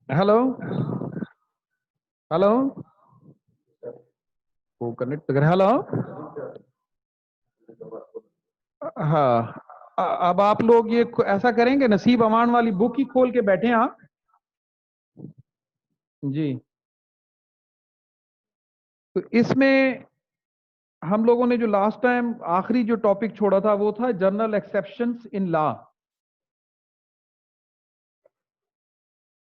Hello. Hello. वो connect कर। Hello. हाँ। अब आप लोग ये ऐसा करेंगे, नसीब अमान वाली बुक ही खोल के बैठे हैं आप। जी। तो इसमें हम लोगों ने जो लास्ट टाइम आखिरी जो टॉपिक छोड़ा था वो था जनरल एक्सेप्शंस इन लॉ।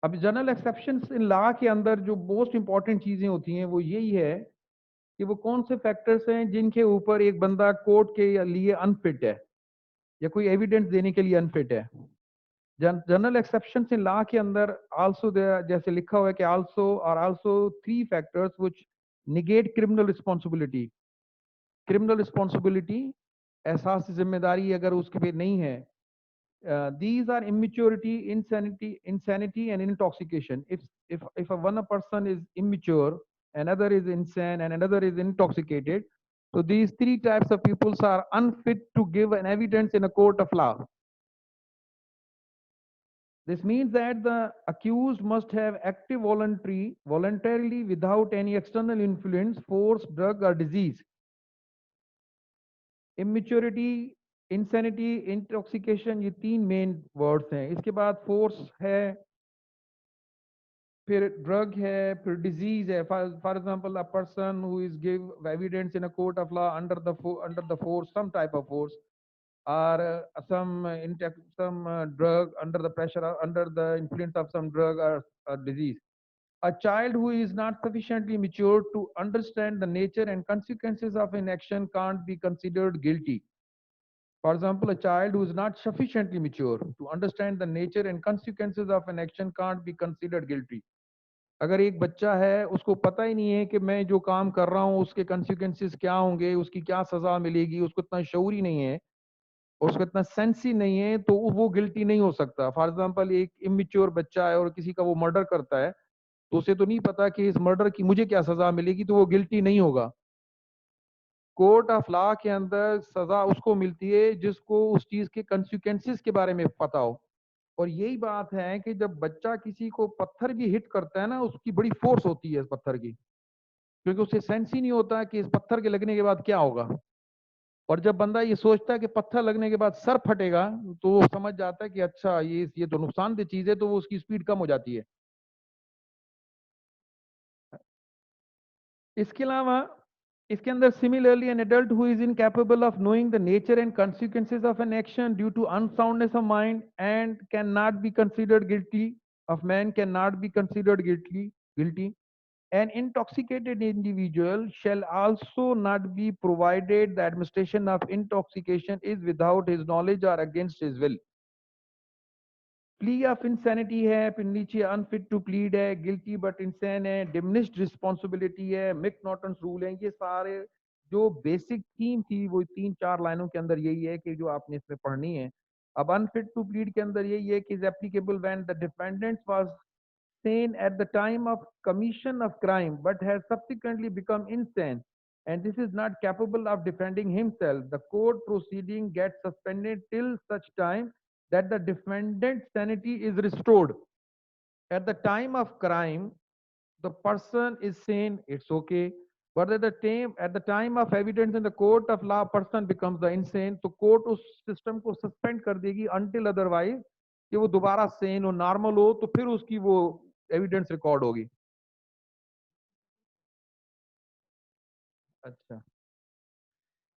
अब जनरल एक्सेप्शंस इन लॉ के अंदर जो मोस्ट इंपॉर्टेंट चीजें होती हैं वो यही है कि वो कौन से फैक्टर्स हैं जिनके ऊपर एक बंदा कोर्ट के लिए अनफिट है या कोई एविडेंस देने के लिए अनफिट है। जनरल एक्सेप्शंस इन लॉ के अंदर आल्सो जैसे लिखा हुआ है कि also three factors which negate criminal responsibility. Criminal responsibility, एहसास जिम्मेदारी अगर उसके पे नहीं है। These are immaturity, insanity, and intoxication. If one a person is immature, another is insane, and another is intoxicated, so these three types of peoples are unfit to give an evidence in a court of law. This means that the accused must have active voluntarily without any external influence, force, drug, or disease. Immaturity, insanity, intoxication, ये तीन main words हैं। इसके बाद force है, फिर drug है, फिर disease है। For example, a person who is give evidence in a court of law under the force, some type of force, or some drug under the pressure, under the influence of some drug or disease. A child who is not sufficiently mature to understand the nature and consequences of an action can't be considered guilty. For example, a child who is not sufficiently mature to understand the nature and consequences of an action can't be considered guilty. अगर एक बच्चा है, उसको पता ही नहीं है कि मैं जो काम कर रहा हूँ उसके कंसिक्वेंसेस क्या होंगे, उसकी क्या सजा मिलेगी, उसको इतना शऊर ही नहीं है, उसको इतना सेंस ही नहीं है, तो वो गिल्टी नहीं हो सकता। फॉर एग्जाम्पल, एक इमेच्योर बच्चा है और किसी का वो मर्डर करता है, तो उसे तो नहीं पता कि इस मर्डर की मुझे क्या सजा मिलेगी, तो वो गिल्टी नहीं होगा। कोर्ट ऑफ लॉ के अंदर सजा उसको मिलती है जिसको उस चीज के कंसिक्वेंसेस के बारे में पता हो। और यही बात है कि जब बच्चा किसी को पत्थर भी हिट करता है ना, उसकी बड़ी फोर्स होती है इस पत्थर की, क्योंकि उसे सेंस ही नहीं होता कि इस पत्थर के लगने के बाद क्या होगा। और जब बंदा ये सोचता है कि पत्थर लगने के बाद सर फटेगा, तो वो समझ जाता है कि अच्छा ये तो नुकसानदेह चीज है, तो वो उसकी स्पीड कम हो जाती है। इसके अलावा इसके अंदर similarly an adult who is incapable of knowing the nature and consequences of an action due to unsoundness of mind and can not be considered guilty of man can not be considered guilty. An intoxicated individual shall also not be provided the administration of intoxication is without his knowledge or against his will. Plea of insanity है, फिर नीचे unfit to plead है, guilty but insane है, diminished responsibility है, Mick नॉटन्स rule है। ये सारे जो बेसिक थीम थी वो तीन चार लाइनों के अंदर यही है कि जो आपने इसमें पढ़नी है। अब अनफिट टू प्लीड के अंदर यही है कि is applicable when the defendant was sane at the time of commission of crime but has subsequently become insane and this is not capable of defending himself, the court proceeding gets suspended till such time that the defendant's sanity is restored. At the time of crime, the person is sane, it's okay. But at the time of evidence in the court of law, person becomes the insane. तो court उस system को suspend कर देगी until otherwise कि वो दोबारा सेन हो, normal हो, तो फिर उसकी वो एविडेंस रिकॉर्ड होगी। अच्छा।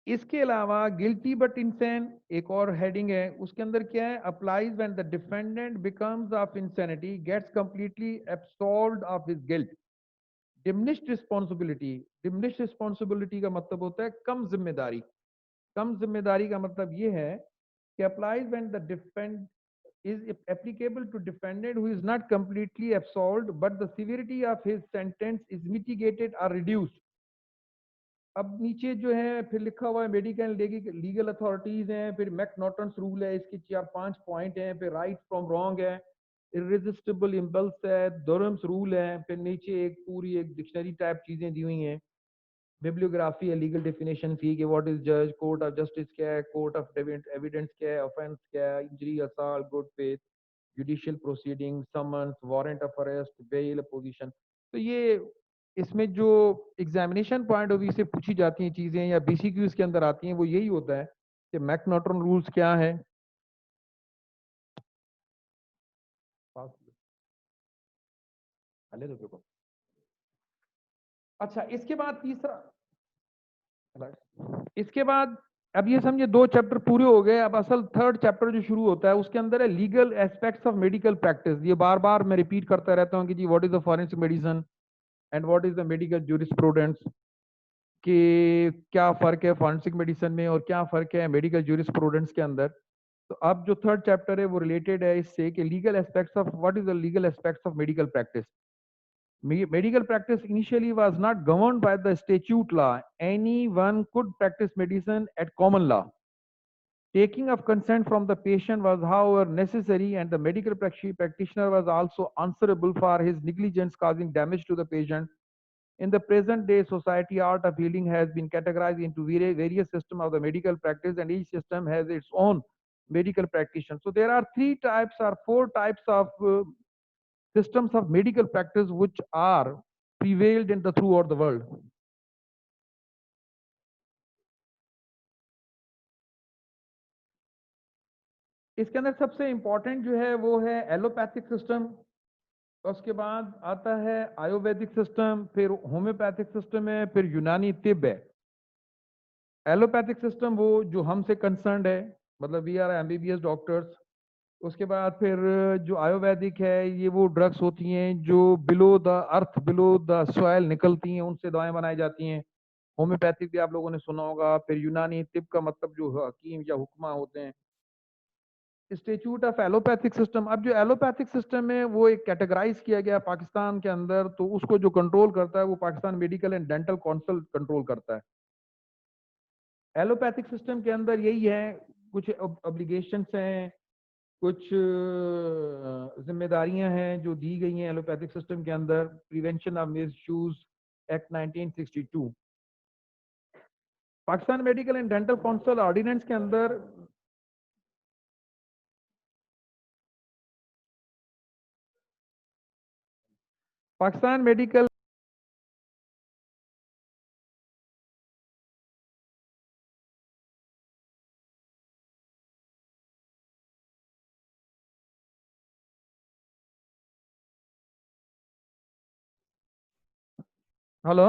इसके अलावा गिल्टी बट इंसेन एक और हेडिंग है, उसके अंदर क्या है, applies when the defendant becomes of insanity gets completely absolved of his guilt. Diminished responsibility, diminished responsibility का मतलब होता है कम जिम्मेदारी। कम जिम्मेदारी का मतलब ये है कि applies when the defend is applicable to defendant who is not completely absolved but the severity of his sentence is mitigated or reduced. अब नीचे जो है फिर लिखा हुआ है मेडिकल लीगल अथॉरिटीज हैं, फिर मैकनॉटन्स रूल है, इसके चार पांच पॉइंट हैं, फिर राइट फ्रॉम रॉन्ग है, इररेजिस्टिबल इम्पल्स है, दुरम्स रूल है, फिर नीचे एक पूरी एक डिक्शनरी टाइप चीजें दी हुई हैं, बिब्लियोग्राफी है, लीगल डेफिनेशन थी कि व्हाट इज जज, कोर्ट ऑफ जस्टिस क्या है, कोर्ट ऑफ एविडेंस क्या है, ऑफेंस क्या है, injury, assault, good faith, judicial proceeding, summons, warrant of arrest, bail, position. तो ये इसमें जो एग्जामिनेशन पॉइंट ऑफ व्यू से पूछी जाती हैं चीजें या बीसीक्यूज के अंदर आती हैं वो यही होता है कि मैकनॉटन रूल्स क्या है। अच्छा, इसके बाद तीसरा, इसके बाद अब ये समझे दो चैप्टर पूरे हो गए। अब असल थर्ड चैप्टर जो शुरू होता है उसके अंदर है legal aspects of medical practice. ये बार बार मैं रिपीट करता रहता हूँ कि जी what is the forensic medicine and what is the medical jurisprudence, कि क्या फर्क है फॉरेंसिक मेडिसिन में और क्या फर्क है मेडिकल जूरिस्प्रूडेंस के अंदर। तो अब जो थर्ड चैप्टर है वो रिलेटेड है इससे कि legal aspects of what is the legal aspects of medical practice. Medical practice initially was not governed by the statute law. Anyone could practice medicine at common law. Taking of consent from the patient was, however, necessary, and the medical practitioner was also answerable for his negligence causing damage to the patient. In the present day society, art of healing has been categorized into various systems of the medical practice, and each system has its own medical practitioner. So there are three types or four types of systems of medical practice which are prevailed in the throughout the world. इसके अंदर सबसे important जो है वो है allopathic system, उसके बाद आता है आयुर्वेदिक सिस्टम, फिर होम्योपैथिक सिस्टम है, फिर यूनानी तिब है। एलोपैथिक सिस्टम वो जो हमसे कंसर्न्ड है, मतलब वी आर एमबीबीएस डॉक्टर्स। उसके बाद फिर जो आयुर्वेदिक है ये वो ड्रग्स होती हैं जो below the earth, below the soil निकलती हैं, उनसे दवाएं बनाई जाती हैं। होम्योपैथिक भी आप लोगों ने सुना होगा। फिर यूनानी तिब का मतलब जो हकीम या हुक्मा होते हैं। इंस्टीट्यूट ऑफ एलोपैथिक सिस्टम, अब जो एलोपैथिक सिस्टम है वो एक कैटेगराइज किया गया पाकिस्तान के अंदर, तो उसको जो कंट्रोल करता है वो Pakistan medical and dental council control करता है। एलोपैथिक सिस्टम के अंदर यही है, कुछ ऑब्लिगेशंस हैं, कुछ जिम्मेदारियां हैं जो दी गई हैं एलोपैथिक सिस्टम के अंदर। Prevention of misuse act 1962, Pakistan medical and dental council ordinance के अंदर पाकिस्तान मेडिकल, हेलो,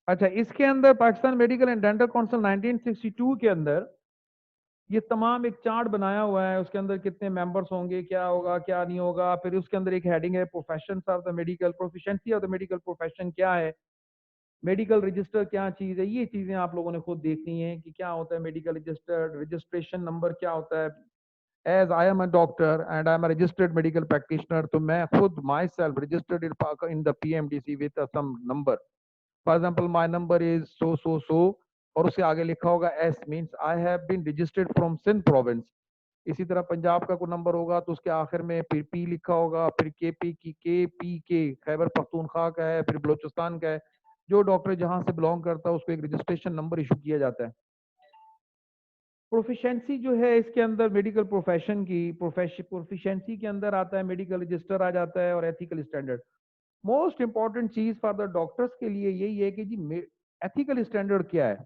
अच्छा, इसके अंदर Pakistan medical and dental council 1962 के अंदर ये तमाम एक चार्ट बनाया हुआ है। उसके अंदर कितने मेंबर्स होंगे, क्या होगा क्या नहीं होगा। फिर उसके अंदर एक हेडिंग है professions of the medical, proficiency of the medical profession क्या है, मेडिकल रजिस्टर क्या चीज़ है। ये चीज़ें आप लोगों ने खुद देखनी है कि क्या होता है मेडिकल रजिस्टर, रजिस्ट्रेशन नंबर क्या होता है। As I am a doctor and I am a registered medical practitioner, तो मैं खुद myself registered in the PMDC with some number. For example my number is so और उससे आगे लिखा होगा S, means I have been registered from Sindh province. इसी तरह पंजाब का कोई नंबर होगा तो उसके आखिर में फिर पी लिखा होगा, फिर के खैबर पख्तूनख्वा का है, फिर बलोचिस्तान का है। जो डॉक्टर जहां से बिलोंग करता है उसको एक रजिस्ट्रेशन नंबर इशू किया जाता है। प्रोफिशेंसी जो है इसके अंदर मेडिकल प्रोफेशन की प्रोफिशेंसी के अंदर आता है मेडिकल रजिस्टर आ जाता है और एथिकल स्टैंडर्ड। मोस्ट इंपॉर्टेंट चीज फॉर द डॉक्टर्स के लिए यही है कि जी एथिकल स्टैंडर्ड क्या है।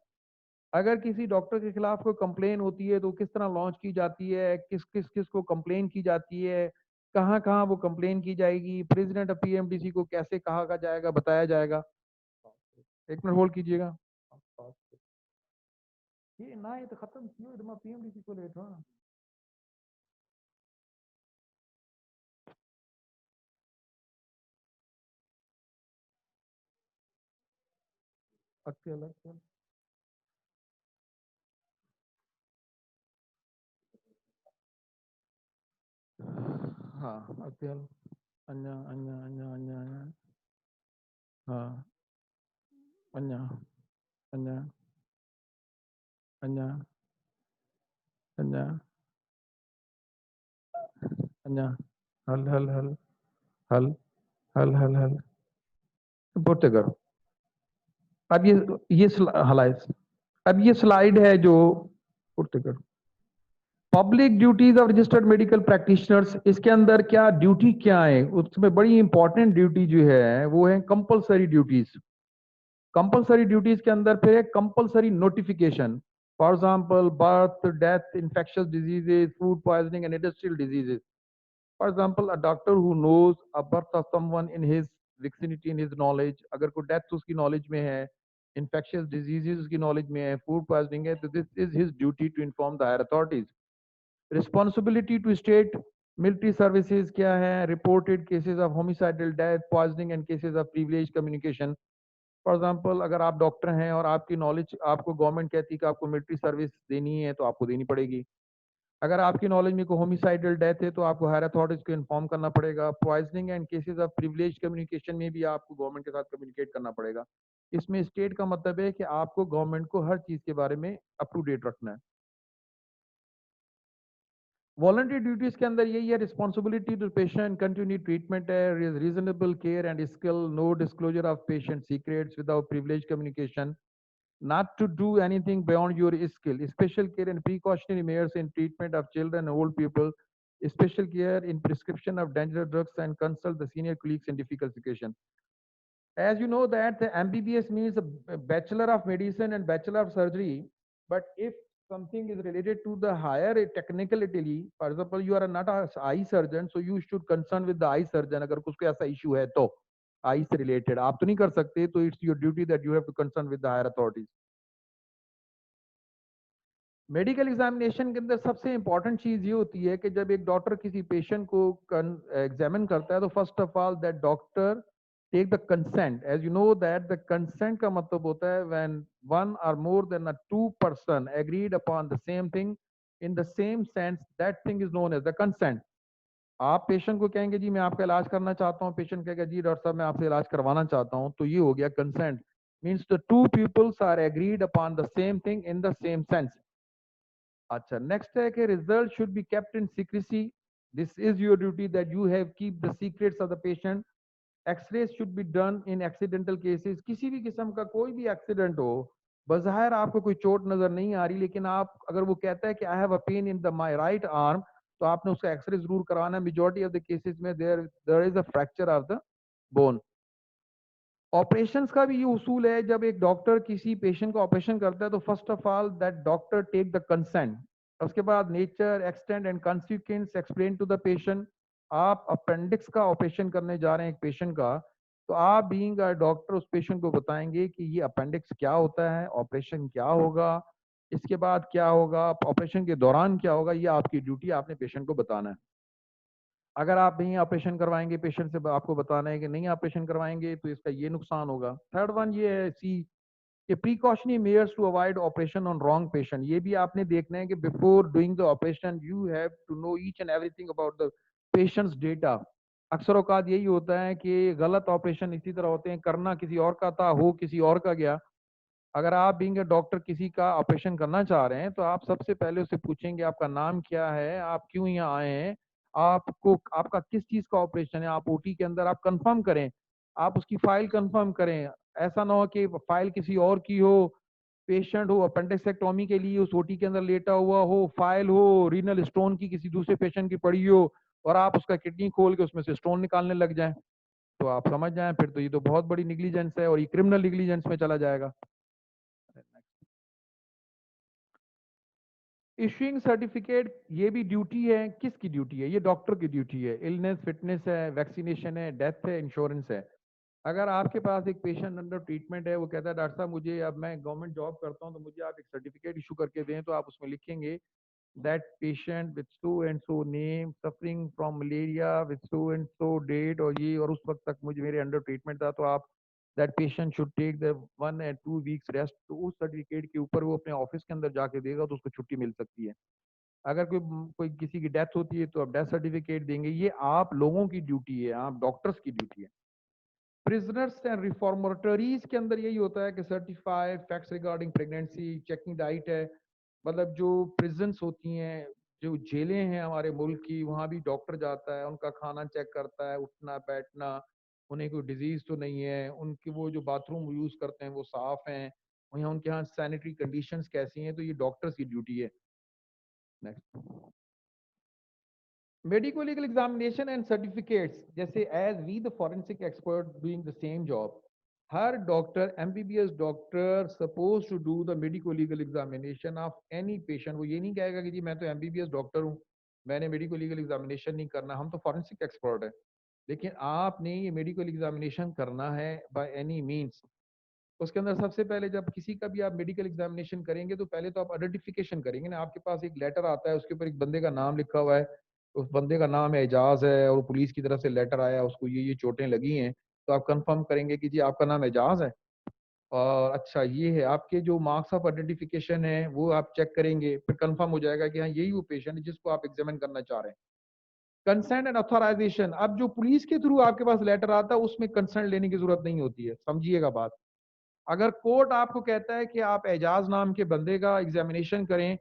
अगर किसी डॉक्टर के खिलाफ कोई कंप्लेन होती है तो किस तरह लॉन्च की जाती है, किस किस किस को कंप्लेन की जाती है, कहाँ कहाँ वो कंप्लेन की जाएगी, प्रेसिडेंट ऑफ PMDC को कैसे कहा जाएगा, बताया जाएगा। एक मिनट होल्ड कीजिएगा। ये ना ये तो खत्म क्यों, मैं PMDC को लेट रहा। अक्ल अक्ल, हाँ अक्ल, अन्या अन्या अन्या अन्या अन्या, हाँ अन्या अन्या अन्या अन्या अन्या, हल हल हल हल हल हल हल, बोलते करो। अब ये हलाइस, अब ये स्लाइड है जो, पुट करो। Public duties of registered medical practitioners, इसके अंदर क्या ड्यूटी क्या है, उसमें बड़ी इंपॉर्टेंट ड्यूटी जो है वो है कंपलसरी ड्यूटीज। कंपलसरी ड्यूटीज के अंदर फिर है compulsory notification, for example birth, death, infectious diseases, food poisoning and industrial diseases. For example, a doctor who knows a birth of someone in his vicinity, in his knowledge, अगर कोई death उसकी knowledge में है, infectious diseases उसकी knowledge में है, food poisoning है, तो this is his duty to inform the higher authorities. Responsibility to state military services क्या है, reported cases of homicidal death, poisoning and cases of privilege communication. For example, अगर आप doctor हैं और आपकी नॉलेज, आपको गवर्नमेंट कहती है कि आपको मिलिट्री सर्विस देनी है तो आपको देनी पड़ेगी। अगर आपकी नॉलेज में कोई होमिसाइडल डेथ है तो आपको हायर अथॉरिटीज को इन्फॉर्म करना पड़ेगा। Poisoning and cases of privilege communication में भी आपको गवर्नमेंट के साथ कम्युनिकेट करना पड़ेगा। इसमें स्टेट का मतलब है कि आपको गवर्नमेंट को हर चीज के बारे में अप टू डेट रखना है। वॉलंटरी ड्यूटीज के अंदर यही है, responsibility to patient, continue treatment है, reasonable care and skill, no disclosure of patient secrets without privilege communication, not to do anything beyond your skill, special care and precautionary measures in treatment of children and old people, special care in prescription of dangerous drugs, and consult the senior colleagues in difficult situation. As you know that the MBBS means a Bachelor of Medicine and Bachelor of Surgery, but if something is related to the higher technicality, for example, you are not an eye surgeon, so you should concern with the eye surgeon. अगर कुछ को ऐसा issue है तो eye से related आप तो नहीं कर सकते, तो it's your duty that you have to concern with the higher authorities. Medical examination के अंदर सबसे इंपॉर्टेंट चीज ये होती है कि जब एक डॉक्टर किसी पेशेंट को एग्जामिन करता है तो first of all that doctor take the consent. As you know that the consent का मतलब होता है व्हेन वन और more than a two person agreed upon the same thing in the same sense, that thing is known as the consent. आप patient को कहेंगे जी मैं आपका इलाज करना चाहता हूँ, पेशेंट कहेगा जी डॉक्टर साहब मैं आपसे इलाज करवाना चाहता हूँ, तो ये हो गया consent. Means the two peoples are agreed upon the same thing in the same sense. अच्छा, नेक्स्ट है कि result should be kept in secrecy. This is your duty that you have keep the secrets of the patient. X-ray should be done in accidental cases. किसी भी किस्म का कोई भी accident हो, बज़ाहिर आपको कोई चोट नजर नहीं आ रही, लेकिन आप अगर वो कहता है कि I have a pain in the my right arm, तो आपने उसका एक्सरे जरूर करवाना है। मेजोरिटी ऑफ द केसेस में there there is a fracture of the bone. Operations का भी ये उसूल है, जब एक डॉक्टर किसी पेशेंट का ऑपरेशन करता है तो first of all that doctor take the consent. उसके बाद nature, extent and consequence explain to the patient. आप अपेंडिक्स का ऑपरेशन करने जा रहे हैं एक पेशेंट का, तो आप बीइंग अ डॉक्टर उस पेशेंट को बताएंगे कि ये अपेंडिक्स क्या होता है, ऑपरेशन क्या होगा, इसके बाद क्या होगा, ऑपरेशन के दौरान क्या होगा, ये आपकी ड्यूटी, आपने पेशेंट को बताना है। अगर आप नहीं ऑपरेशन करवाएंगे, पेशेंट से आपको बताना है कि नहीं ऑपरेशन करवाएंगे तो इसका ये नुकसान होगा। थर्ड वन ये है सी कि precautionary measures to avoid operation on wrong patient. ये भी आपने देखना है कि before doing the operation you have to know each and everything about the patient's data. अक्सर औकात यही होता है कि गलत ऑपरेशन इसी तरह होते हैं, करना किसी और का था, हो किसी और का गया। अगर आप बीइंग अ डॉक्टर किसी का ऑपरेशन करना चाह रहे हैं तो आप सबसे पहले उससे पूछेंगे आपका नाम क्या है, आप क्यों यहाँ आए हैं, आपको आपका किस चीज का ऑपरेशन है, आप ओटी के अंदर आप कंफर्म करें, आप उसकी फाइल कंफर्म करें। ऐसा ना हो कि फाइल किसी और की हो, पेशेंट हो अपेंडिक्सेक्टोमी के लिए उस ओटी के अंदर लेटा हुआ हो, फाइल हो रीनल स्टोन की किसी दूसरे पेशेंट की पड़ी हो, और आप उसका किडनी खोल के उसमें से स्टोन निकालने लग जाएं, तो आप समझ जाएं फिर तो ये तो बहुत बड़ी निग्लिजेंस है और ये क्रिमिनल निग्लिजेंस में चला जाएगा। इशूइंग सर्टिफिकेट ये भी ड्यूटी है। किसकी ड्यूटी है? ये डॉक्टर की ड्यूटी है। इलनेस, फिटनेस है, वैक्सीनेशन है, डेथ है, इंश्योरेंस है। अगर आपके पास एक पेशेंट अंडर ट्रीटमेंट है, वो कहता है डॉक्टर साहब मुझे, अब मैं गवर्नमेंट जॉब करता हूँ तो मुझे आप एक सर्टिफिकेट इशू करके दें, तो आप उसमें लिखेंगे that patient with so and so name suffering from malaria with so and so date, और ये और उस वक्त तक मुझे मेरे अंडर ट्रीटमेंट था, तो आप that patient should take the 1 and 2 weeks rest. तो उस सर्टिफिकेट के ऊपर वो अपने ऑफिस के अंदर जाके देगा तो उसको छुट्टी मिल सकती है। अगर कोई कोई किसी की डेथ होती है तो आप डेथ सर्टिफिकेट देंगे। ये आप लोगों की ड्यूटी है, आप डॉक्टर्स की ड्यूटी है। प्रिजनर्स एंड रिफॉर्मटरीज के अंदर यही होता है कि certified facts regarding pregnancy, checking diet है। मतलब जो प्रिजन्स होती हैं, जो जेलें हैं हमारे मुल्क की, वहाँ भी डॉक्टर जाता है, उनका खाना चेक करता है, उठना बैठना, उन्हें कोई डिजीज तो नहीं है, उनकी वो जो बाथरूम यूज करते हैं वो साफ हैं, वहीं उनके यहाँ सैनिटरी कंडीशंस कैसी हैं, तो ये डॉक्टर्स की ड्यूटी है। Next. Medico legal examination and certificates, जैसे as we the forensic expert doing the same job, हर doctor MBBS doctor suppose to do the medico legal examination of any patient. वो ये नहीं कहेगा कि जी मैं तो एमबीबीएस डॉक्टर हूँ, मैंने मेडिको लीगल एग्जामिनेशन नहीं करना, हम तो फॉरेंसिक एक्सपर्ट है। लेकिन आपने ये मेडिकल एग्जामिनेशन करना है बाय एनी मीन्स। उसके अंदर सबसे पहले जब किसी का भी आप मेडिकल एग्जामिनेशन करेंगे तो पहले तो आप आइडेंटिफिकेशन करेंगे ना। आपके पास एक लेटर आता है, उसके ऊपर एक बंदे का नाम लिखा हुआ है, उस बंदे का नाम है एजाज है और पुलिस की तरफ से लेटर आया, उसको ये चोटें लगी हैं, तो आप कंफर्म करेंगे कि जी आपका नाम एजाज है और अच्छा ये है। आपके जो मार्क्स ऑफ आइडेंटिफिकेशन है वो आप चेक करेंगे, फिर कंफर्म हो जाएगा कि हाँ यही वो पेशेंट है जिसको आप एग्जामिन करना चाह रहे हैं। कंसेंट एंड ऑथोराइजेशन, अब जो पुलिस के थ्रू आपके पास लेटर आता है उसमें कंसेंट लेने की जरूरत नहीं होती है, समझिएगा बात। अगर कोर्ट आपको कहता है कि आप एजाज नाम के बंदे का एग्जामिनेशन करें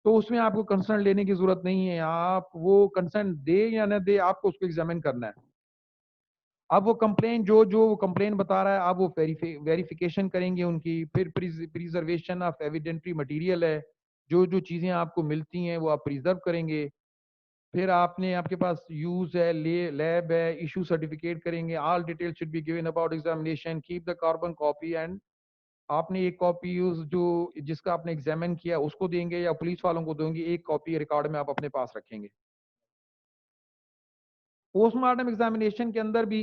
तो उसमें आपको कंसर्न लेने की जरूरत नहीं है, आप वो कंसर्न दे या न दे आपको उसको एग्जामिन करना है। अब वो कंप्लेन जो जो कंप्लेन बता रहा है आप वो वेरिफिकेशन करेंगे उनकी, फिर प्रिजर्वेशन ऑफ एविडेंट्री मटेरियल है, जो जो चीजें आपको मिलती हैं वो आप प्रिजर्व करेंगे। फिर आपने आपके पास यूज है, लैब है, इशू सर्टिफिकेट करेंगे, all detail should be given about examination, keep the carbon copy and आपने एक कॉपी यूज जो जिसका आपने एग्जामिन किया उसको देंगे या पुलिस वालों को देंगे, एक कॉपी रिकॉर्ड में आप अपने पास रखेंगे। पोस्टमार्टम एग्जामिनेशन के अंदर भी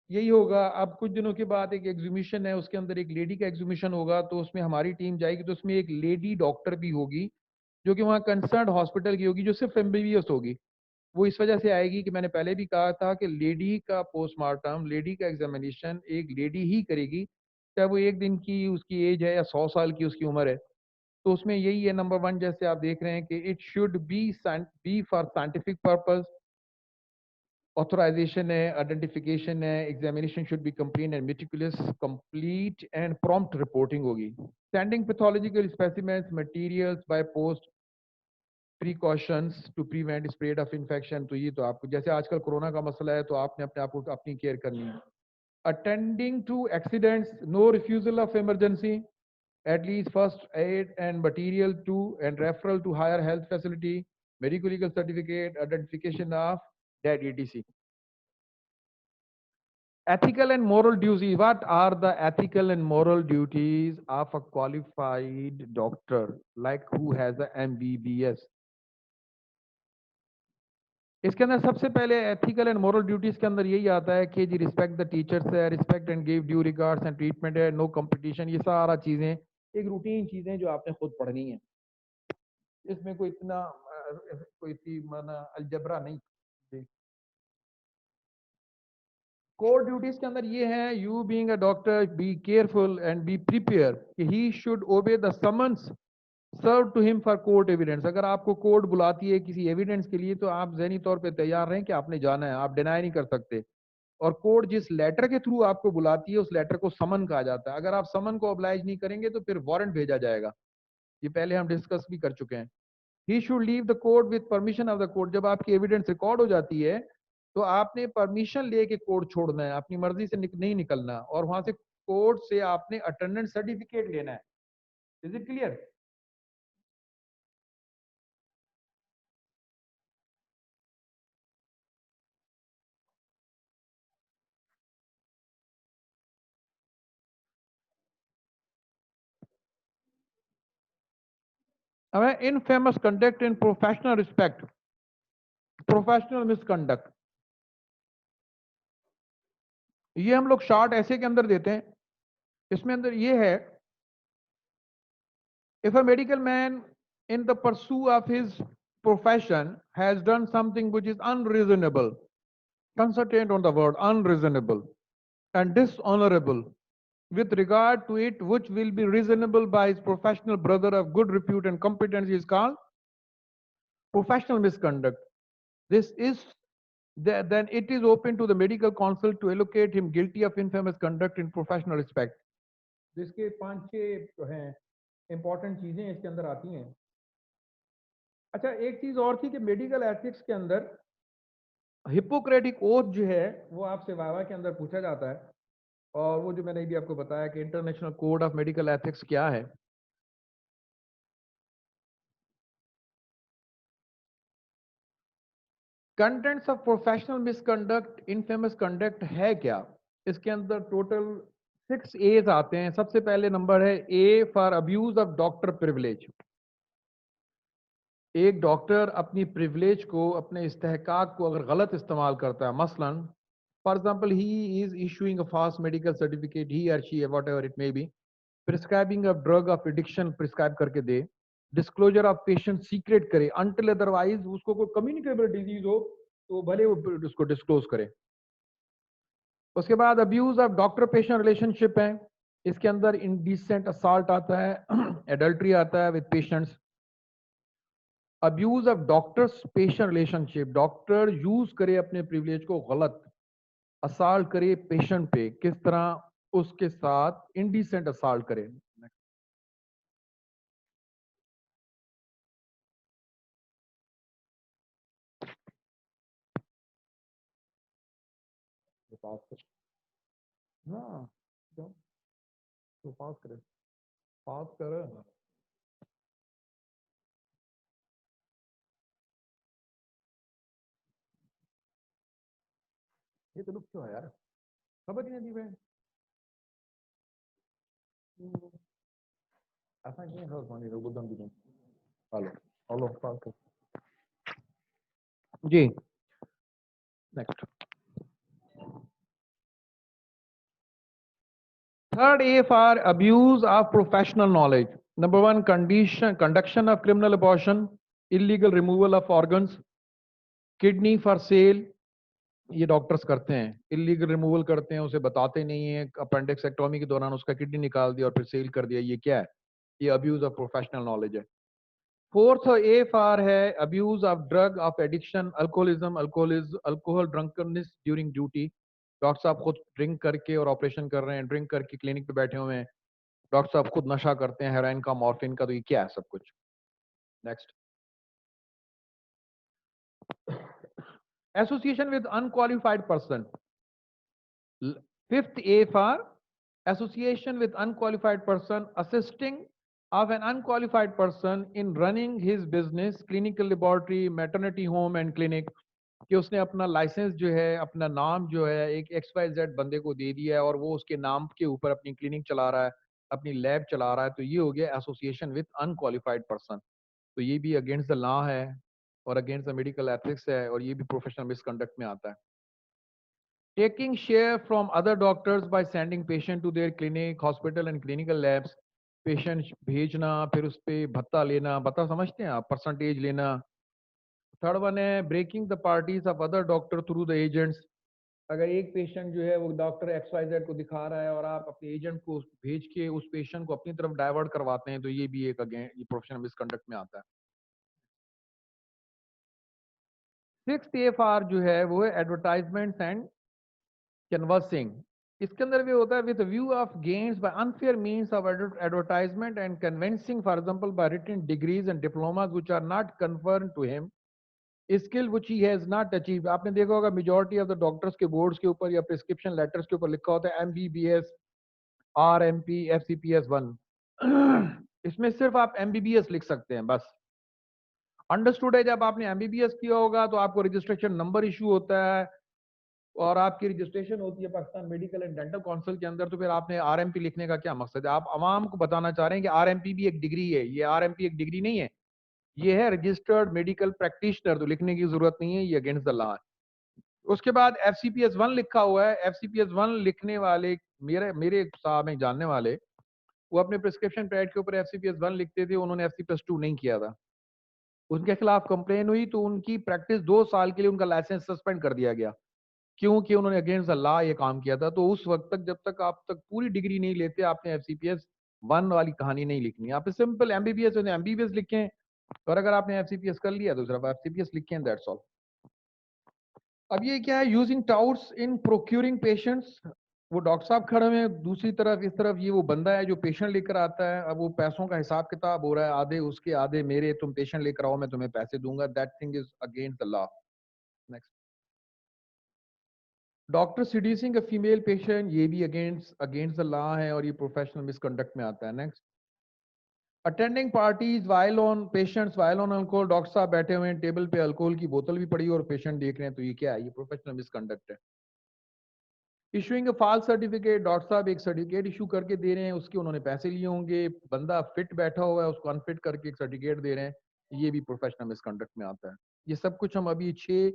यही होगा। अब कुछ दिनों के बाद एक एग्जीबिशन है, उसके अंदर एक लेडी का एग्जीबिशन होगा, तो उसमें हमारी टीम जाएगी, तो उसमें एक लेडी डॉक्टर भी होगी जो कि वहाँ कंसर्न हॉस्पिटल की होगी, जो सिर्फ एमबीबीएस होगी। वो इस वजह से आएगी कि मैंने पहले भी कहा था कि लेडी का पोस्टमार्टम, लेडी का एग्जामिनेशन एक लेडी ही करेगी, चाहे वो एक दिन की उसकी एज है या 100 साल की उसकी उम्र है। तो उसमें यही है नंबर वन, जैसे आप देख रहे हैं कि it should be for scientific purpose, authorization है, आइडेंटिफिकेशन है, examination should be complete and meticulous, complete and prompt reporting होगी। Sending pathological specimens materials by post precautions to prevent spread of infection. तो ये तो आपको जैसे आजकल कोरोना का मसला है तो आपने अपने आप को अपनी केयर करनी है। Attending to accidents, no refusal of emergency, at least first aid and material to and referral to higher health facility, medical legal certificate, identification of dead etc. Ethical and moral duties, what are the ethical and moral duties of a qualified doctor like who has a MBBS? इसके अंदर सबसे पहले ethical and moral duties के अंदर यही आता है कि जी रिस्पेक्ट द टीचर्स है, respect and give due regards and treatment है, नो कंपटीशन, ये सारा चीजें एक रूटीन चीजें जो आपने खुद पढ़नी है। इसमें कोई इतना कोई इतनी माना अलजबरा नहीं। कोर ड्यूटीज के अंदर ये है, you being a doctor be careful and be prepare कि he should obey the summons serve to him for court evidence. अगर आपको कोर्ट बुलाती है किसी एविडेंस के लिए तो आप जहनी तौर पे तैयार रहें कि आपने जाना है, आप डिनाई नहीं कर सकते। और कोर्ट जिस लेटर के थ्रू आपको बुलाती है उस लेटर को समन कहा जाता है। अगर आप समन को ऑब्लाइज नहीं करेंगे तो फिर वारंट भेजा जाएगा, ये पहले हम डिस्कस भी कर चुके हैं। He should leave the court with permission of the court, जब आपकी एविडेंस रिकॉर्ड हो जाती है तो आपने परमिशन लेके कोर्ट छोड़ना है, अपनी मर्जी से नहीं निकलना, और वहां से कोर्ट से आपने अटेंडेंस सर्टिफिकेट लेना है। Is it clear? अब infamous conduct in professional respect, professional misconduct, ये हम लोग शॉर्ट ऐसे के अंदर देते हैं। इसमें अंदर ये है, if a medical man in the pursuit of his profession has done something which is unreasonable, concentrate on the word unreasonable, and dishonorable with regard to it, which will be reasonable by his professional brother of good repute and competence, is called professional misconduct. This is then it is open to the medical council to allocate him guilty of infamous conduct in professional respect. जिसके 5-6 जो हैं important चीजें इसके अंदर आती हैं। अच्छा, एक चीज और थी कि मेडिकल एथिक्स के अंदर हिपोक्रेटिक ओथ जो है वो आपसे वाइवा के अंदर पूछा जाता है, और वो जो मैंने भी आपको बताया कि international code of medical ethics क्या है। Contents of professional misconduct, infamous conduct है क्या? इसके अंदर टोटल 6 एज आते हैं। सबसे पहले नंबर है ए for abuse of doctor privilege. एक डॉक्टर अपनी प्रिविलेज को, अपने इस्तेहकाक को अगर गलत इस्तेमाल करता है, मसलन for example he is issuing a fast medical certificate, he or she whatever it may be, prescribing a drug of addiction prescribe करके दे, डिस्क्लोजर ऑफ पेशेंट सीक्रेट करे अनटिल अदरवाइज उसको कोई कम्युनिकेबल डिजीज हो तो भले वो उसको डिस्क्लोज करे। उसके बाद abuse of doctor patient relationship है। इसके अंदर इनडिसेंट असॉल्ट आता है, एडल्ट्री आता है with patients. Abuse of doctors patient relationship, doctor use करे अपने प्रिविलेज को गलत, असॉल्ट करे पेशेंट पे, किस तरह उसके साथ इनडिसेंट असॉल्ट करे। पास कर, हाँ, तो पास करे, पास कर। ये तो लुक क्यों है यार, समझ नहीं आती मैं। ऐसा नहीं है, पानी रोको दम भी। हेलो, हेलो, पास कर जी। Next, third A for abuse of professional knowledge. Number one, condition conduction of criminal abortion, illegal removal of organs, kidney for sale, ये डॉक्टर्स करते हैं, इलीगल रिमूवल करते हैं, उसे बताते नहीं है, अपेंडिक्सेक्टोमी के दौरान उसका किडनी निकाल दिया और फिर सेल कर दिया, ये क्या है? ये अब्यूज ऑफ प्रोफेशनल नॉलेज है। फोर्थ ए फॉर है abuse of drug of addiction, alcoholism, alcohol drunkenness during duty. Doctor साहब खुद ड्रिंक करके और ऑपरेशन कर रहे हैं, ड्रिंक करके क्लिनिक पे बैठे हुए हैं, डॉक्टर साहब खुद नशा करते हैं हेरोइन का, मॉर्फिन का, तो ये क्या है सब कुछ? Next, association with unqualified person. Fifth A for association with unqualified person, assisting of an unqualified person in running his business, clinical laboratory, maternity home and clinic, कि उसने अपना लाइसेंस जो है, अपना नाम जो है एक XYZ बंदे को दे दिया है और वो उसके नाम के ऊपर अपनी क्लिनिक चला रहा है, अपनी लैब चला रहा है, तो ये हो गया एसोसिएशन विद अनक्वालिफाइड पर्सन। तो ये भी अगेंस्ट द लॉ है और अगेंस्ट द मेडिकल एथिक्स है और ये भी प्रोफेशनल मिसकंडक्ट में आता है। Taking share from other doctors by sending patient to their clinic, hospital and clinical labs, patient भेजना, फिर उस पे भत्ता लेना, भत्ता समझते हैं आप, परसेंटेज लेना। थर्ड वन है breaking the parties of other doctor through the agents. अगर एक पेशेंट जो है वो डॉक्टर XYZ को दिखा रहा है और आप अपने एजेंट को भेज के उस पेशेंट को अपनी तरफ डाइवर्ट करवाते हैं, तो ये भी एक अगेन ये प्रोफेशनल मिसकंडक्ट में आता है। सिक्स्थ AFR जो है वो है एडवर्टाइजमेंट्स एंड कन्वर्सिंग। इसके अंदर भी होता है with view of gains by unfair means of advertisement and convincing, for example by written degrees and diplomas which are not conferred to him, skill which he has not achieved. आपने देखा होगा majority of the doctors के boards के ऊपर या prescription letters के ऊपर लिखा होता है MBBS, RMP, FCPS1। इसमें सिर्फ आप MBBS लिख सकते हैं बस। अंडरस्टूड है, जब आपने MBBS किया होगा तो आपको रजिस्ट्रेशन नंबर इशू होता है और आपकी रजिस्ट्रेशन होती है Pakistan medical and dental council के अंदर, तो फिर आपने RMP लिखने का क्या मकसद है? आप आवाम को बताना चाह रहे हैं कि RMP भी एक डिग्री है। ये RMP एक डिग्री नहीं है, ये है रजिस्टर्ड मेडिकल प्रैक्टिशनर, तो लिखने की जरूरत नहीं है, ये अगेंस्ट द लॉ है। उसके बाद FCPS1 लिखा हुआ है। FCPS1 लिखने वाले मेरे मेरे साहब हैं जानने वाले, वो अपने प्रिस्क्रिप्शन पैड के ऊपर FCPS1 लिखते थे, उन्होंने FC+2 नहीं किया था, उनके खिलाफ कंप्लेन हुई तो उनकी प्रैक्टिस 2 साल के लिए उनका लाइसेंस सस्पेंड कर दिया गया, क्योंकि उन्होंने अगेंस्ट द लॉ ये काम किया था। तो उस वक्त तक, जब तक आप तक पूरी डिग्री नहीं लेते, आपने FCPS1 वाली कहानी नहीं लिखनी, आप सिंपल MBBS लिखें, और अगर आपने FCPS कर लिया तो सिर्फ FCPS लिखें, दैट्स ऑल। अब ये क्या है, यूजिंग टाउट्स इन प्रोक्यूरिंग पेशेंट्स। वो डॉक्टर साहब खड़े हुए हैं, दूसरी तरफ इस तरफ ये वो बंदा है जो पेशेंट लेकर आता है। अब वो पैसों का हिसाब किताब हो रहा है, आधे उसके आधे मेरे, तुम पेशेंट लेकर आओ मैं तुम्हें पैसे दूंगा, that thing is against the law. Next, doctor seducing a female patient, ये भी अगेंस्ट अगेंस्ट द लॉ है और ये प्रोफेशनल मिसकंडक्ट में आता है। Next, attending parties while on patients while on alcohol, doctor साहब बैठे हुए हैं टेबल पे, अल्कोहल की बोतल भी पड़ी है और पेशेंट देख रहे हैं, तो ये क्या है? ये प्रोफेशनल मिसकंडक्ट है। Issuing a false certificate, doctor साहब एक सर्टिफिकेट इशू करके दे रहे हैं, उसके उन्होंने पैसे लिए होंगे, बंदा फिट बैठा हुआ है, उसको अनफिट करके एक सर्टिफिकेट दे रहे हैं, ये भी प्रोफेशनल मिसकंडक्ट में आता है। ये सब कुछ हम अभी 6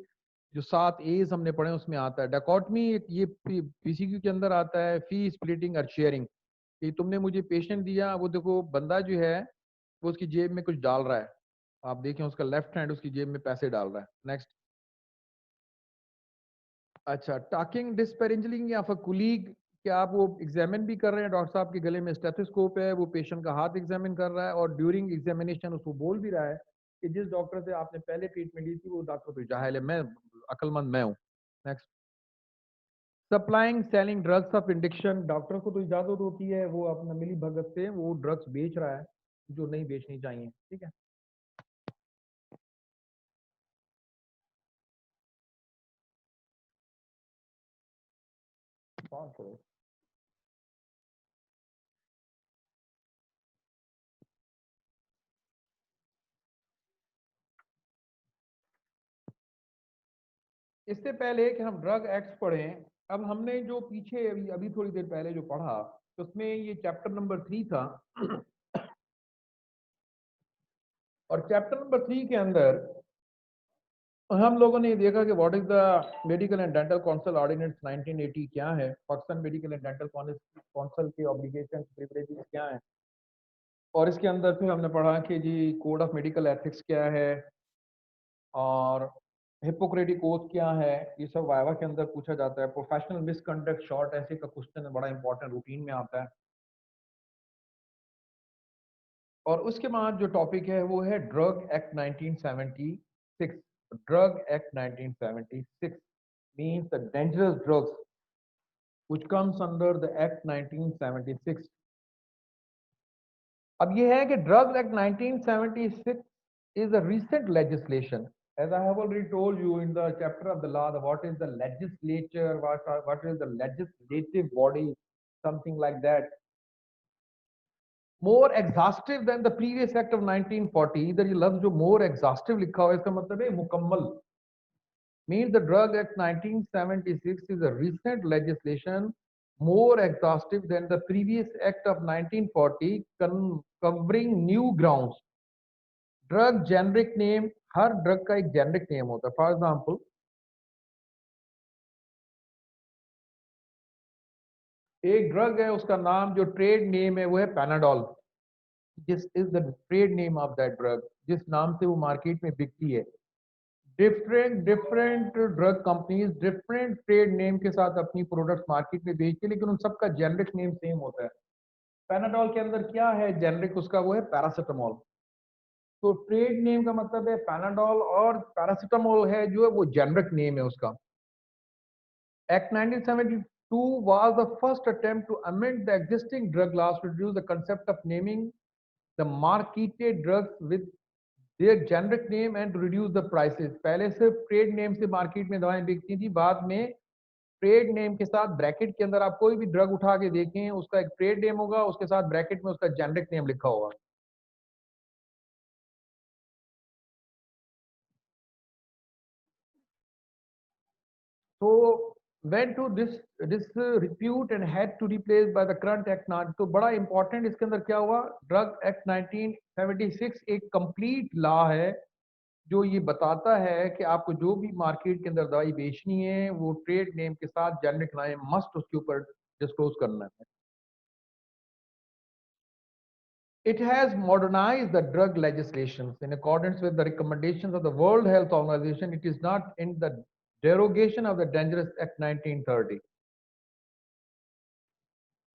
जो 7 एज हमने पढ़े हैं उसमें आता है। डाकोटमी ये पीसीक्यू के अंदर आता है, फी स्प्लिटिंग और शेयरिंग, कि तुमने मुझे पेशेंट दिया, वो देखो बंदा जो है वो उसकी जेब में कुछ डाल रहा है, आप देखें उसका लेफ्ट हैंड उसकी जेब में पैसे डाल रहा है। नेक्स्ट। अच्छा, टॉकिंग डिस्पैरेजिंग या फिर कुलीग, क्या आप वो एग्जामिन भी कर रहे हैं, डॉक्टर साहब के गले में स्टेथोस्कोप है, वो पेशेंट का हाथ एग्जामिन कर रहा है और ड्यूरिंग एग्जामिनेशन उसको बोल भी रहा है कि जिस डॉक्टर से आपने पहले ट्रीटमेंट ली थी वो डॉक्टर तो जाहिल है, मैं अक्लमंद मैं हूँ। Next. Supplying selling drugs of addiction, doctor को तो इजाजत होती है, वो अपना मिली भगत से वो ड्रग्स बेच रहा है जो नहीं बेचनी चाहिए, ठीक है। इससे पहले कि हम ड्रग एक्ट्स पढ़ें, अब हमने जो पीछे अभी अभी थोड़ी देर पहले जो पढ़ा, तो उसमें ये चैप्टर नंबर 3 था। और चैप्टर नंबर 3 के अंदर हम लोगों ने ये देखा कि what is the medical and dental council ordinance 1980 क्या है, Pakistan medical and dental council के ऑब्लिगेशन प्रिविलेजेस क्या है, और इसके अंदर फिर हमने पढ़ा कि जी कोड ऑफ मेडिकल एथिक्स क्या है और हिपोक्रेटिक ओथ क्या है, ये सब वाइवा के अंदर पूछा जाता है। प्रोफेशनल मिसकंडक्ट शॉर्ट ऐसे का क्वेश्चन बड़ा इंपॉर्टेंट रूटीन में आता है। और उसके बाद जो टॉपिक है वो है drug act 1976। Drug act 1976 means the dangerous drugs which comes under the act 1976। अब ये है कि drug act 1976 is a recent legislation, as I have already told you in the chapter of the law, what is the legislature, what is the legislative body, something like that, more exhaustive than the previous act of 1940। इधर ये लफ्ज जो more exhaustive लिखा हुआ है इसका मतलब है मुकम्मल, means the drug act 1976 is a recent legislation more exhaustive than the previous act of 1940, covering new grounds। Drug generic name, हर ड्रग का एक जेनरिक नेम होता है। फॉर एग्जांपल एक ड्रग है उसका नाम जो ट्रेड नेम है वो है Panadol, this is the trade name of that drug, जिस नाम से वो मार्केट में बिकती है। Different different drug companies different trade name के साथ अपनी प्रोडक्ट्स मार्केट में बेचती है, लेकिन उन सबका जेनरिक नेम सेम होता है। पैनाडोल के अंदर क्या है जेनरिक उसका, वो है पैरासिटामोल। तो ट्रेड नेम का मतलब है पैनाडोल और पैरासिटामोल है जो है वो जेनरिक नेम है उसका। Act 1972 was the first attempt to amend the existing drug laws to introduce the concept of naming the marketed drugs with their generic name and to reduce the prices। पहले सिर्फ trade name से market में दवाएं बिकती थी, बाद में trade name के साथ ब्रैकेट के अंदर आप कोई भी ड्रग उठा के देखें उसका एक ट्रेड नेम होगा, उसके साथ ब्रैकेट में उसका जेनरिक नेम लिखा होगा। So went to this repute and had to replace by the current act not। तो बड़ा इंपॉर्टेंट इसके अंदर क्या हुआ, ड्रग एक्ट 1976 एक कंप्लीट लॉ है जो ये बताता है कि आपको जो भी मार्केट के अंदर दवाई बेचनी है वो ट्रेड नेम के साथ जेनरिक नेम मस्ट उसके ऊपर डिस्क्लोज करना है। It has modernized the drug legislation in accordance with the recommendations of the World Health Organization। It is not in the derogation of the Dangerous Act 1930।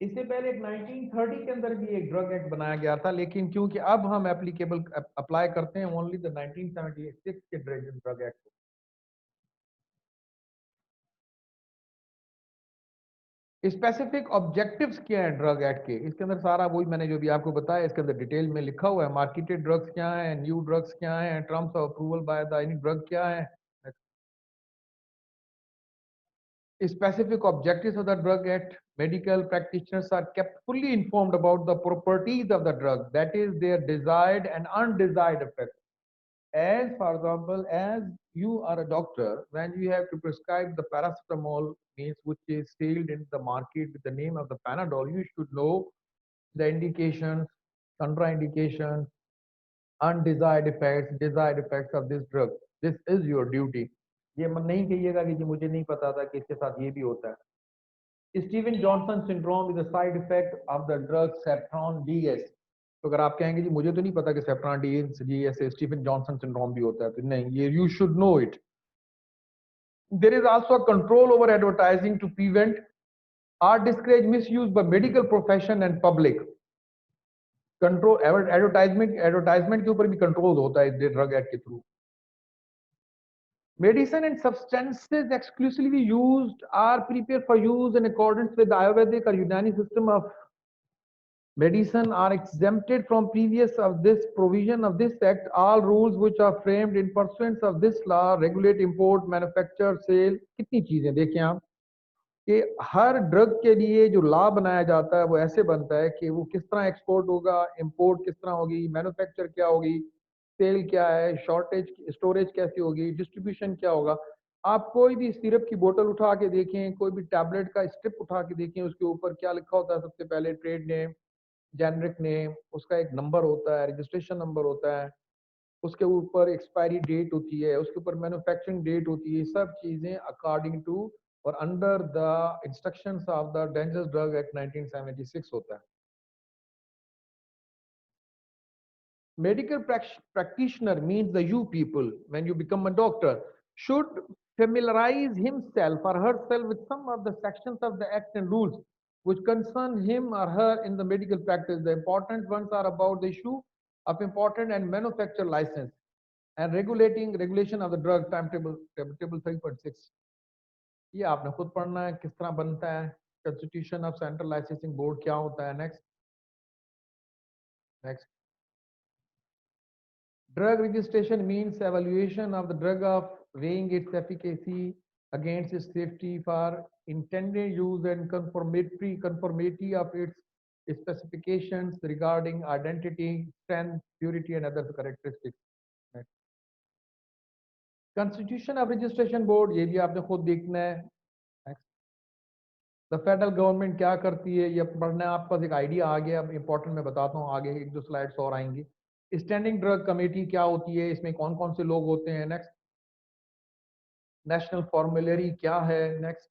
इससे पहले एक 1930 के अंदर भी एक ड्रग एक्ट बनाया गया था, लेकिन क्योंकि अब हम एप्लीकेबल अप्लाई करते हैं ओनली द 1976 के ड्रग एक्ट को। स्पेसिफिक ऑब्जेक्टिव्स क्या है ड्रग एक्ट के, इसके अंदर सारा वही मैंने जो भी आपको बताया इसके अंदर डिटेल में लिखा हुआ है। मार्केटेड ड्रग्स क्या है, न्यू ड्रग्स क्या है, terms of approval by the any drug क्या है। specific objectives of the drug act. Medical practitioners are kept fully informed about the properties of the drug, that is their desired and undesired effects. As for example, as you are a doctor, when you have to prescribe the paracetamol, means which is sold in the market with the name of the Panadol, you should know the indications, contraindications, undesired effects, desired effects of this drug. This is your duty. ये मत नहीं कहिएगा कि जी मुझे नहीं पता था कि इसके साथ ये भी होता है. Steven Johnson syndrome is a side effect of the drug saffron DS. तो अगर आप कहेंगे जी मुझे तो नहीं पता कि सेफ्रॉन डीएस से स्टीवन जॉनसन सिंड्रोम भी होता है, तो नहीं, ये you should know it. There is also a control over advertising to prevent or discourage misuse by medical profession and public. Control advertisement के ऊपर भी कंट्रोल होता है ड्रग एक्ट के through. Medicine and substances exclusively used are prepared for use in accordance with the Ayurvedic or Unani system of medicine are exempted from previous of this provision of this act. All rules which are framed in pursuance of this law regulate import, manufacture, sale. कितनी चीजें देखें आप कि हर drug के लिए जो law बनाया जाता है वो ऐसे बनता है कि वो किस तरह एक्सपोर्ट होगा, इंपोर्ट किस तरह होगी, मैन्युफैक्चर क्या होगी, सेल क्या है, शॉर्टेज स्टोरेज कैसी होगी, डिस्ट्रीब्यूशन क्या होगा. आप कोई भी सिरप की बोतल उठा के देखें, कोई भी टैबलेट का स्ट्रिप उठा के देखें, उसके ऊपर क्या लिखा होता है? सबसे पहले ट्रेड नेम, जेनरिक नेम, उसका एक नंबर होता है, रजिस्ट्रेशन नंबर होता है, उसके ऊपर एक्सपायरी डेट होती है, उसके ऊपर मैन्युफैक्चरिंग डेट होती है. सब चीजें अकॉर्डिंग टू और under the instructions of the dangerous drug act 1976 होता है. Medical practitioner means the you people, when you become a doctor, should familiarize himself or herself with some of the sections of the act and rules which concern him or her in the medical practice. The important ones are about the issue of important and manufacture license and regulating regulation of the drug timetable, table 3.6. ये आपने खुद पढ़ना है किस तरह बनता है. Constitution of central licensing board क्या होता है. Next next. Drug registration means evaluation of the drug of weighing its efficacy against its safety for intended use and conformity of its specifications regarding identity, strength, purity, and other characteristics. Next. Constitution of Registration Board, ये भी आपने खुद देखना है. Next. The federal government क्या करती है ये पढ़ना है. आपके पास एक आइडिया आ गया. अब इंपॉर्टेंट मैं बताता हूँ, आगे एक दो स्लाइड्स और आएंगी. स्टैंडिंग ड्रग कमेटी क्या होती है, इसमें कौन कौन से लोग होते हैं. नेक्स्ट. नेशनल फॉर्मुलरी क्या है. Next.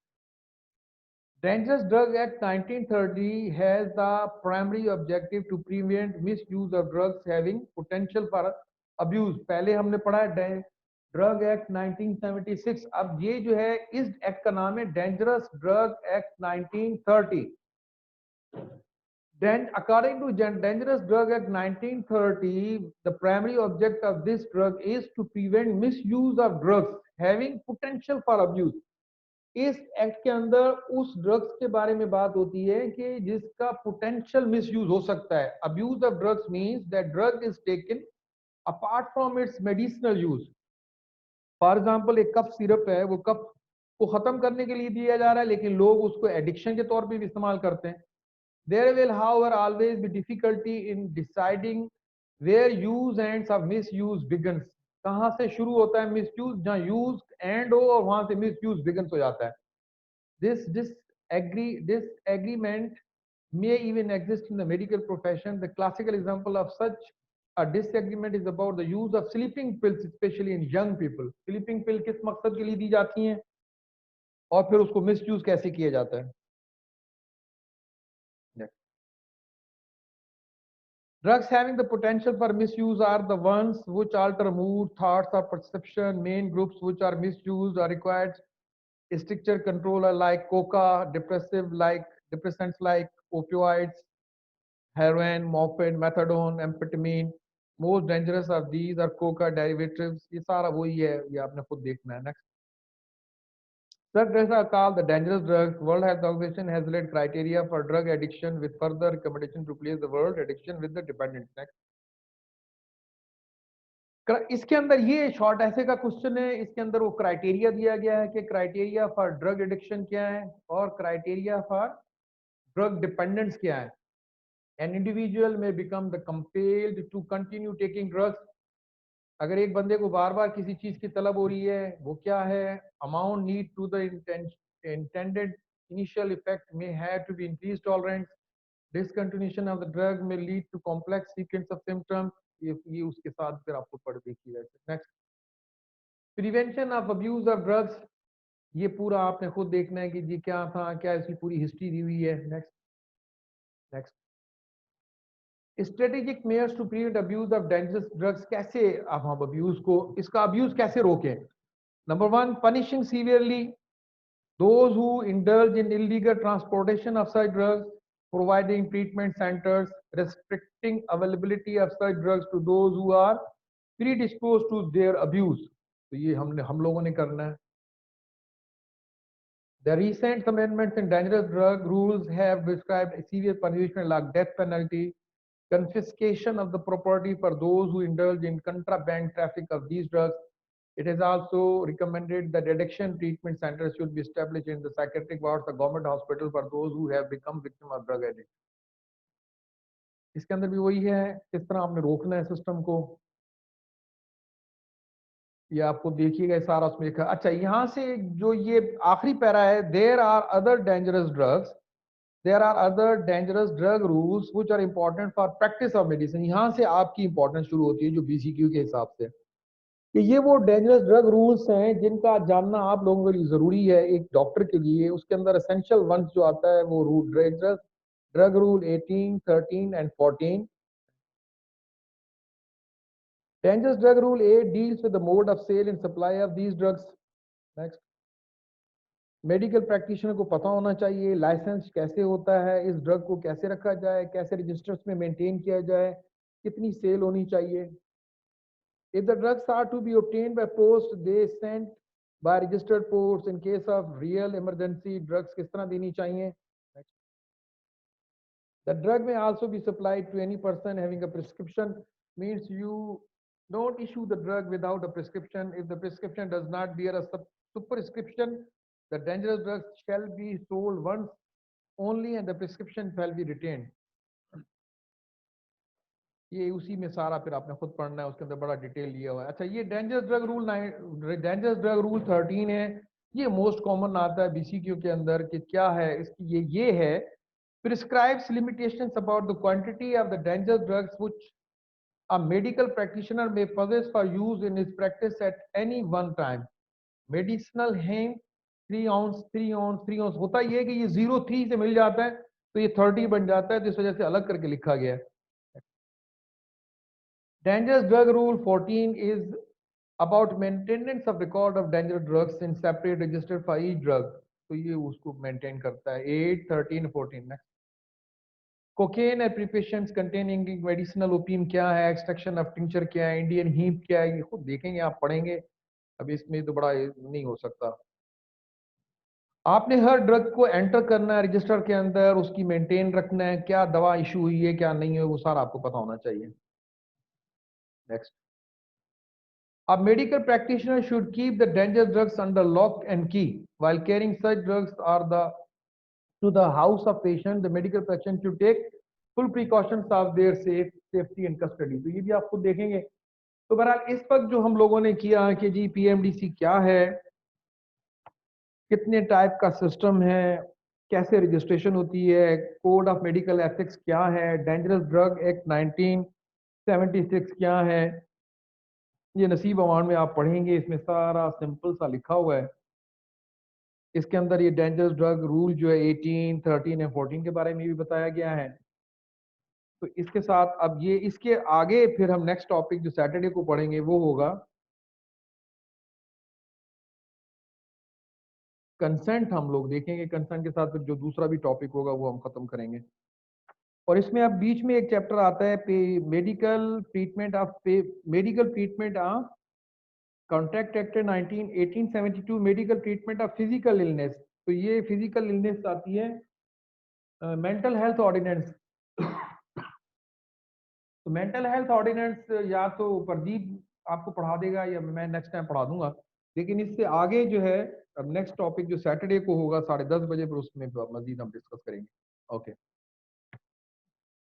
Dangerous Drug Act 1930 has the primary objective to prevent misuse of drugs having potential for abuse. पहले हमने पढ़ा है ड्रग एक्ट 1976. अब ये जो है इस एक्ट का नाम है dangerous drug act 1930. Then, according to Dangerous Drug Act 1930, the primary object of this drug is to prevent misuse of drugs having potential for abuse. इस एक्ट के अंदर उस ड्रग्स के बारे में बात होती है कि जिसका पोटेंशियल मिसयूज हो सकता है. Abuse of drugs means that drug is taken apart from its medicinal use. For example एक कफ सिरप है, वो कफ को खत्म करने के लिए दिया जा रहा है, लेकिन लोग उसको एडिक्शन के तौर पे भी इस्तेमाल करते हैं. There will, however, always be difficulty in deciding where use and of misuse begins. कहाँ से शुरू होता है misuse, जहाँ use and हो और वहां से misuse begins हो जाता है. This disagreement may even exist in the medical profession. The classical example of such a disagreement is about the use of sleeping pills, especially in young people. Sleeping pill किस मकसद के लिए दी जाती हैं और फिर उसको misuse कैसे किया जाता है. Drugs having the potential for misuse are the ones which alter mood, thoughts, or perception. Main groups which are misused or required stricter control are like coca, depressants like opioids, heroin, morphine, methadone, amphetamine. Most dangerous of these are coca derivatives. ये सारा वही है, ये आपने खुद देखना है. Next. Drug drugs are called the dangerous drugs. World Health Organization has laid criteria for drug addiction with further recommendation to replace the word addiction with the dependence. Next. इसके अंदर ये शॉर्ट ऐसे का क्वेश्चन है, इसके अंदर वो criteria दिया गया है कि क्राइटेरिया फॉर ड्रग एडिक्शन क्या है और क्राइटेरिया फॉर ड्रग डिपेंडेंस क्या है। An individual may become the compelled to continue taking drugs. अगर एक बंदे को बार बार किसी चीज की तलब हो रही है, वो क्या है, amount need to the intended initial effect may have to be increased tolerance. Discontinuation of the drug may lead to complex sequence of symptoms. ये उसके साथ फिर आपको पढ़ देखिएगा। Next, prevention of abuse of drugs, ये पूरा आपने खुद देखना है कि जी क्या था, क्या इसकी पूरी हिस्ट्री दी हुई है। Next next, strategic measures to prevent abuse of dangerous drugs, कैसे अब हम अब्यूज को, इसका अब्यूज कैसे रोकें। Number one, punishing severely those who indulge in illegal transportation of such drugs, providing treatment centers, restricting availability of such drugs to those who are predisposed to their abuse. तो ये हम लोगों ने करना है। The recent amendments in dangerous drug rules have prescribed a serious punishment like death penalty, confiscation of the property for those who indulge in contraband traffic of these drugs. It is also recommended that addiction treatment centers should be established in the psychiatric wards of government hospital for those who have become victim of drug addiction. इसके अंदर भी वही है, किस तरह आपने रोकना है सिस्टम को, ये आपको देखिएगा सारा उसमें लिखा। अच्छा, यहाँ से जो ये आखिरी पैरा है, there are other dangerous drugs, there are other dangerous drug rules which are important for practice of medicine. यहाँ से आपकी इंपॉर्टेंस शुरू होती है जो बीसीक्यू के हिसाब से, कि ये वो डेंजरस ड्रग रूल्स हैं जिनका जानना आप लोगों के लिए जरूरी है एक डॉक्टर के लिए। उसके अंदर एसेंशियल वंस जो आता है वो rule dangerous drug rule 18, 13 and 14। Dangerous drug rule 8 deals with the mode of sale and supply of these drugs. Next, medical practitioner को पता होना चाहिए लाइसेंस कैसे होता है, इस ड्रग को कैसे रखा जाए, कैसे रजिस्टर्स में मेंटेन किया जाए, कितनी सेल होनी चाहिए। If the drugs are to be obtained by post, they sent by registered posts. In case of real emergency, drugs किस तरह देनी चाहिए। The drug may also be supplied to any person having a prescription. Means you don't issue the drug without a prescription. If the prescription does not bear a superscription, the dangerous drugs shall be sold once only and the prescription shall be retained. ये उसी में सारा फिर आपने खुद पढ़ना है, उसके अंदर बड़ा डिटेल लिया हुआ है। अच्छा, ये डेंजरस ड्रग रूल 13 है, ये मोस्ट कॉमन आता है बीसीक्यू के अंदर कि क्या है इसकी, ये है prescribes limitations about the quantity of the dangerous drugs which a medical practitioner may possess for use in his practice at any one time. Medicinal hemp 3 ounce 3 ounce 3 ounce होता ये कि ये 0.3 से मिल जाता है तो ये 30 बन जाता है, तो इस वजह से अलग करके लिखा गया है। Dangerous drug rule 14 is about maintenance of record of dangerous drugs in separate register for each drug. तो ये उसको मेंटेन करता है 8, 13, 14 में। Cocaine and preparations containing medicinal opium क्या है, एक्सट्रैक्शन ऑफ टिंचर क्या है, इंडियन हीप क्या है, ये खुद देखेंगे, आप पढ़ेंगे, अब इसमें तो बड़ा नहीं हो सकता। आपने हर ड्रग को एंटर करना है रजिस्टर के अंदर, उसकी मेंटेन रखना है, क्या दवा इशू हुई है क्या नहीं है, वो सारा आपको पता होना चाहिए। Next, a medical practitioner should keep the dangerous drugs under lock and key. While carrying such drugs to the house of patient, the medical practitioner should take full precautions of their safety and custody. तो ये भी आप खुद देखेंगे। तो बहरहाल इस वक्त जो हम लोगों ने किया कि जी पीएमडीसी क्या है, कितने टाइप का सिस्टम है, कैसे रजिस्ट्रेशन होती है, कोड ऑफ मेडिकल एथिक्स क्या है, डेंजरस ड्रग एक्ट 1976 क्या है, ये नसीब अवान में आप पढ़ेंगे, इसमें सारा सिंपल सा लिखा हुआ है। इसके अंदर ये डेंजरस ड्रग रूल जो है 18, 13 एंड 14 के बारे में भी बताया गया है। तो इसके साथ अब ये इसके आगे फिर हम नेक्स्ट टॉपिक जो सैटरडे को पढ़ेंगे वो होगा कंसेंट। हम लोग देखेंगे कंसेंट के साथ फिर जो दूसरा भी टॉपिक होगा वो हम खत्म करेंगे। और इसमें अब बीच में एक चैप्टर आता है medical treatment of contract act 1872 medical treatment of physical illness. तो ये फिजिकल इलनेस आती है मेंटल हेल्थ ऑर्डिनेंस। तो मेंटल हेल्थ ऑर्डिनेंस या तो प्रदीप आपको पढ़ा देगा या मैं नेक्स्ट टाइम पढ़ा दूंगा। लेकिन इससे आगे जो है नेक्स्ट टॉपिक जो सैटरडे को होगा 10:30 बजे पर उसमें मजीद हम डिस्कस करेंगे। ओके।